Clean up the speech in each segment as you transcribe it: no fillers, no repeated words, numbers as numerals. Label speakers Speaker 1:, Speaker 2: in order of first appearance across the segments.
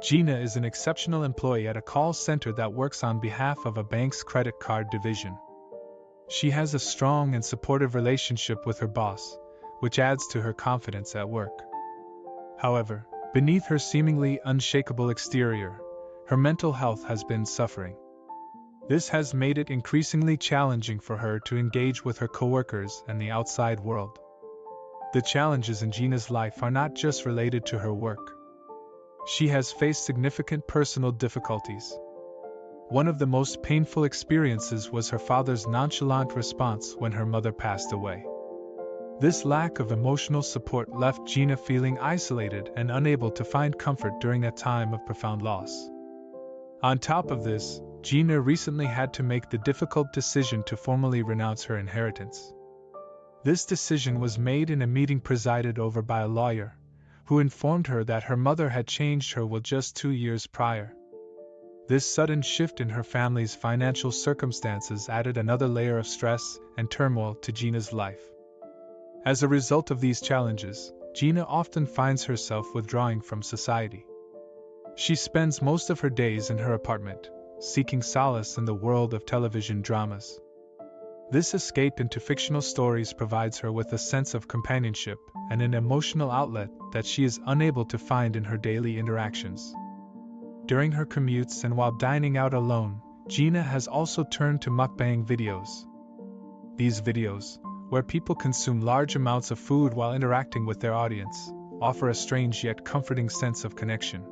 Speaker 1: Gina is an exceptional employee at a call center that works on behalf of a bank's credit card division. She has a strong and supportive relationship with her boss, which adds to her confidence at work. However, beneath her seemingly unshakable exterior, her mental health has been suffering. This has made it increasingly challenging for her to engage with her coworkers and the outside world. The challenges in Gina's life are not just related to her work. She has faced significant personal difficulties. One of the most painful experiences was her father's nonchalant response when her mother passed away. This lack of emotional support left Gina feeling isolated and unable to find comfort during a time of profound loss. On top of this, Gina recently had to make the difficult decision to formally renounce her inheritance. This decision was made in a meeting presided over by a lawyer, who informed her that her mother had changed her will just 2 years prior. This sudden shift in her family's financial circumstances added another layer of stress and turmoil to Gina's life. As a result of these challenges, Gina often finds herself withdrawing from society. She spends most of her days in her apartment, seeking solace in the world of television dramas. This escape into fictional stories provides her with a sense of companionship and an emotional outlet that she is unable to find in her daily interactions. During her commutes and while dining out alone, Gina has also turned to mukbang videos. These videos, where people consume large amounts of food while interacting with their audience, offer a strange yet comforting sense of connection.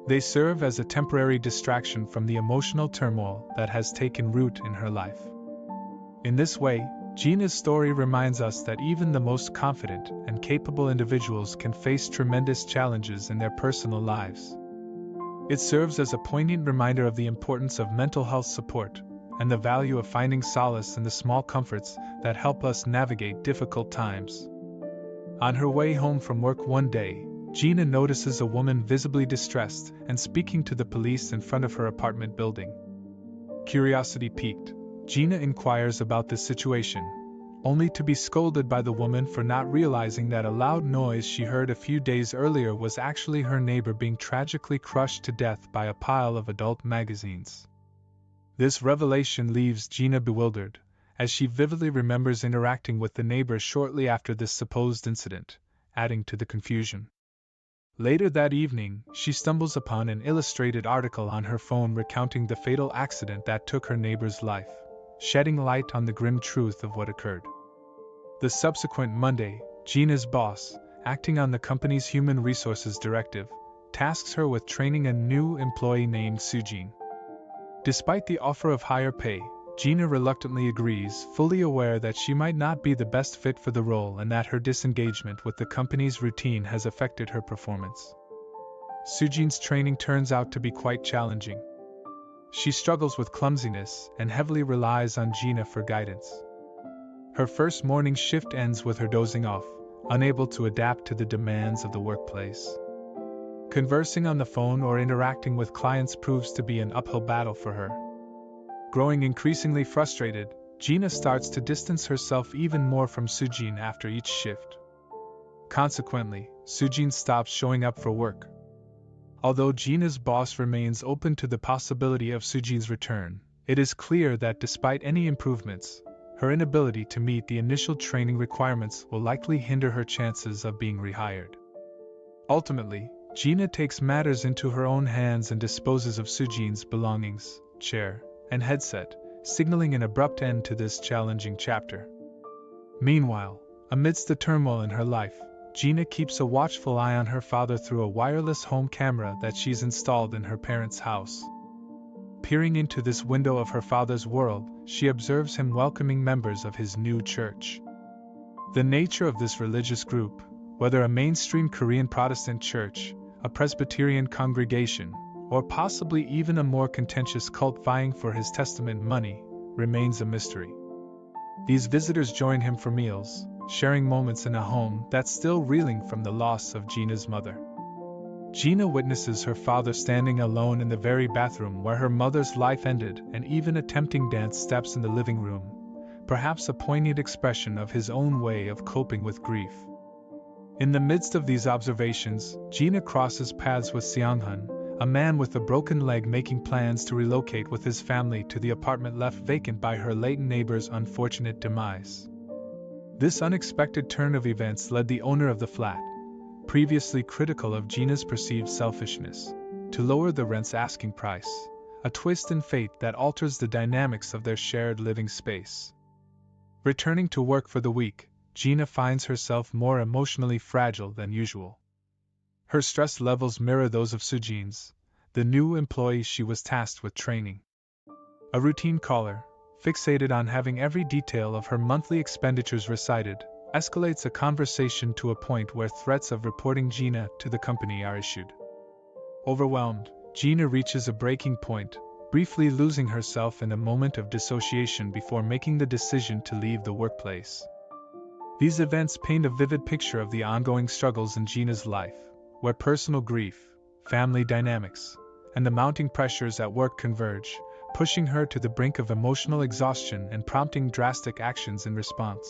Speaker 1: They serve as a temporary distraction from the emotional turmoil that has taken root in her life. In this way, Gina's story reminds us that even the most confident and capable individuals can face tremendous challenges in their personal lives. It serves as a poignant reminder of the importance of mental health support and the value of finding solace in the small comforts that help us navigate difficult times. On her way home from work one day, Gina notices a woman visibly distressed and speaking to the police in front of her apartment building. Curiosity piqued, Gina inquires about this situation, only to be scolded by the woman for not realizing that a loud noise she heard a few days earlier was actually her neighbor being tragically crushed to death by a pile of adult magazines. This revelation leaves Gina bewildered, as she vividly remembers interacting with the neighbor shortly after this supposed incident, adding to the confusion. Later that evening, she stumbles upon an illustrated article on her phone recounting the fatal accident that took her neighbor's life, shedding light on the grim truth of what occurred. The subsequent Monday, Gina's boss, acting on the company's human resources directive, tasks her with training a new employee named Sujin. Despite the offer of higher pay, Gina reluctantly agrees, fully aware that she might not be the best fit for the role and that her disengagement with the company's routine has affected her performance. Sujin's training turns out to be quite challenging. She struggles with clumsiness and heavily relies on Gina for guidance. Her first morning shift ends with her dozing off, unable to adapt to the demands of the workplace. Conversing on the phone or interacting with clients proves to be an uphill battle for her. Growing increasingly frustrated, Gina starts to distance herself even more from Sujin after each shift. Consequently, Sujin stops showing up for work. Although Gina's boss remains open to the possibility of Sujin's return, it is clear that despite any improvements, her inability to meet the initial training requirements will likely hinder her chances of being rehired. Ultimately, Gina takes matters into her own hands and disposes of Sujin's belongings, chair, and headset, signaling an abrupt end to this challenging chapter. Meanwhile, amidst the turmoil in her life, Gina keeps a watchful eye on her father through a wireless home camera that she's installed in her parents' house. Peering into this window of her father's world, she observes him welcoming members of his new church. The nature of this religious group, whether a mainstream Korean Protestant church, a Presbyterian congregation, or possibly even a more contentious cult vying for his testament money, remains a mystery. These visitors join him for meals, sharing moments in a home that's still reeling from the loss of Gina's mother. Gina witnesses her father standing alone in the very bathroom where her mother's life ended and even attempting dance steps in the living room, perhaps a poignant expression of his own way of coping with grief. In the midst of these observations, Gina crosses paths with Seonghun, a man with a broken leg making plans to relocate with his family to the apartment left vacant by her late neighbor's unfortunate demise. This unexpected turn of events led the owner of the flat, previously critical of Gina's perceived selfishness, to lower the rent's asking price, a twist in fate that alters the dynamics of their shared living space. Returning to work for the week, Gina finds herself more emotionally fragile than usual. Her stress levels mirror those of Sujin's, the new employee she was tasked with training. A routine caller, fixated on having every detail of her monthly expenditures recited, escalates a conversation to a point where threats of reporting Gina to the company are issued. Overwhelmed, Gina reaches a breaking point, briefly losing herself in a moment of dissociation before making the decision to leave the workplace. These events paint a vivid picture of the ongoing struggles in Gina's life, where personal grief, family dynamics, and the mounting pressures at work converge, pushing her to the brink of emotional exhaustion and prompting drastic actions in response.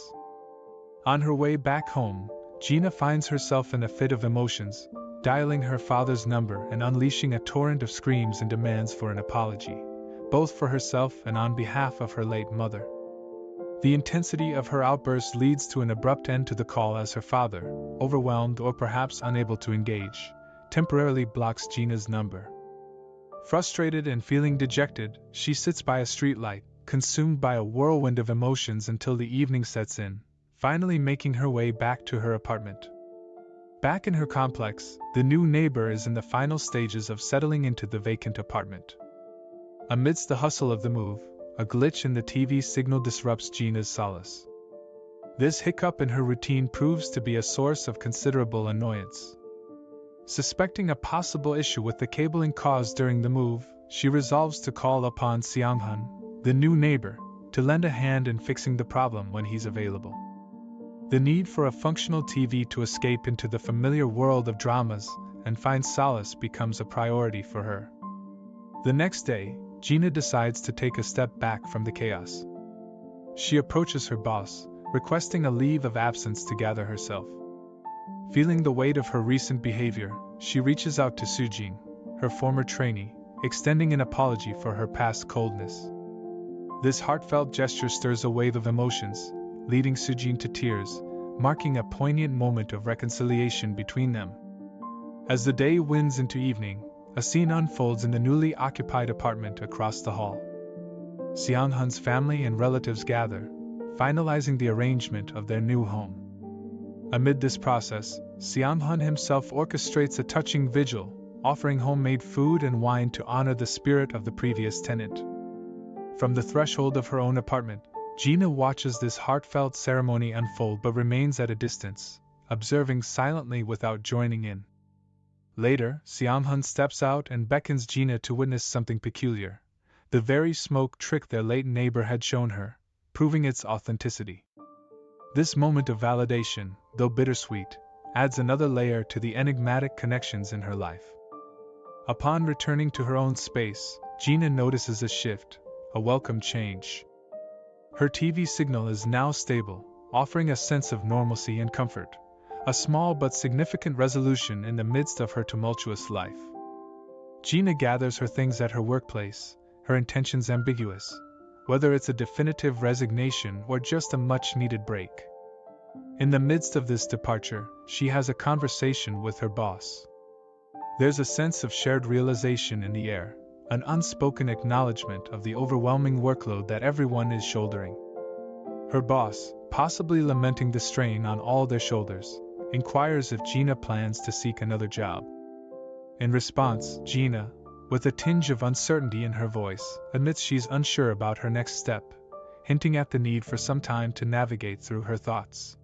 Speaker 1: On her way back home, Gina finds herself in a fit of emotions, dialing her father's number and unleashing a torrent of screams and demands for an apology, both for herself and on behalf of her late mother. The intensity of her outburst leads to an abrupt end to the call as her father, overwhelmed or perhaps unable to engage, temporarily blocks Gina's number. Frustrated and feeling dejected, she sits by a streetlight, consumed by a whirlwind of emotions until the evening sets in, finally making her way back to her apartment. Back in her complex, the new neighbor is in the final stages of settling into the vacant apartment. Amidst the hustle of the move, a glitch in the TV signal disrupts Gina's solace. This hiccup in her routine proves to be a source of considerable annoyance. Suspecting a possible issue with the cabling caused during the move, she resolves to call upon Seong-hun, the new neighbor, to lend a hand in fixing the problem when he's available. The need for a functional TV to escape into the familiar world of dramas and find solace becomes a priority for her. The next day, Gina decides to take a step back from the chaos. She approaches her boss, requesting a leave of absence to gather herself. Feeling the weight of her recent behavior, she reaches out to Sujin, her former trainee, extending an apology for her past coldness. This heartfelt gesture stirs a wave of emotions, leading Sujin to tears, marking a poignant moment of reconciliation between them. As the day winds into evening, a scene unfolds in the newly occupied apartment across the hall. Seong-hun's family and relatives gather, finalizing the arrangement of their new home. Amid this process, Seong-hun himself orchestrates a touching vigil, offering homemade food and wine to honor the spirit of the previous tenant. From the threshold of her own apartment, Gina watches this heartfelt ceremony unfold but remains at a distance, observing silently without joining in. Later, Seong-hun steps out and beckons Gina to witness something peculiar, the very smoke trick their late neighbor had shown her, proving its authenticity. This moment of validation, though bittersweet, adds another layer to the enigmatic connections in her life. Upon returning to her own space, Gina notices a shift, a welcome change. Her TV signal is now stable, offering a sense of normalcy and comfort, a small but significant resolution in the midst of her tumultuous life. Gina gathers her things at her workplace, her intentions ambiguous, whether it's a definitive resignation or just a much-needed break. In the midst of this departure, she has a conversation with her boss. There's a sense of shared realization in the air, an unspoken acknowledgement of the overwhelming workload that everyone is shouldering. Her boss, possibly lamenting the strain on all their shoulders, inquires if Gina plans to seek another job. In response, Gina, with a tinge of uncertainty in her voice, admits she's unsure about her next step, hinting at the need for some time to navigate through her thoughts.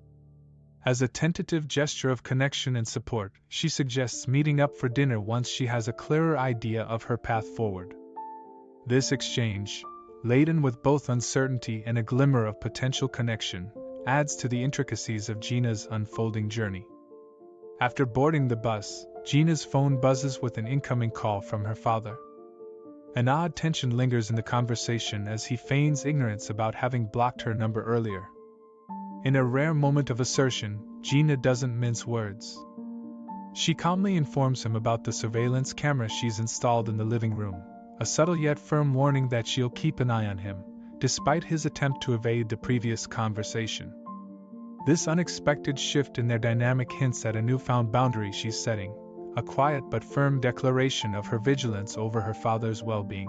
Speaker 1: As a tentative gesture of connection and support, she suggests meeting up for dinner once she has a clearer idea of her path forward. This exchange, laden with both uncertainty and a glimmer of potential connection, adds to the intricacies of Gina's unfolding journey. After boarding the bus, Gina's phone buzzes with an incoming call from her father. An odd tension lingers in the conversation as he feigns ignorance about having blocked her number earlier. In a rare moment of assertion, Gina doesn't mince words. She calmly informs him about the surveillance camera she's installed in the living room, a subtle yet firm warning that she'll keep an eye on him, despite his attempt to evade the previous conversation. This unexpected shift in their dynamic hints at a newfound boundary she's setting, a quiet but firm declaration of her vigilance over her father's well-being.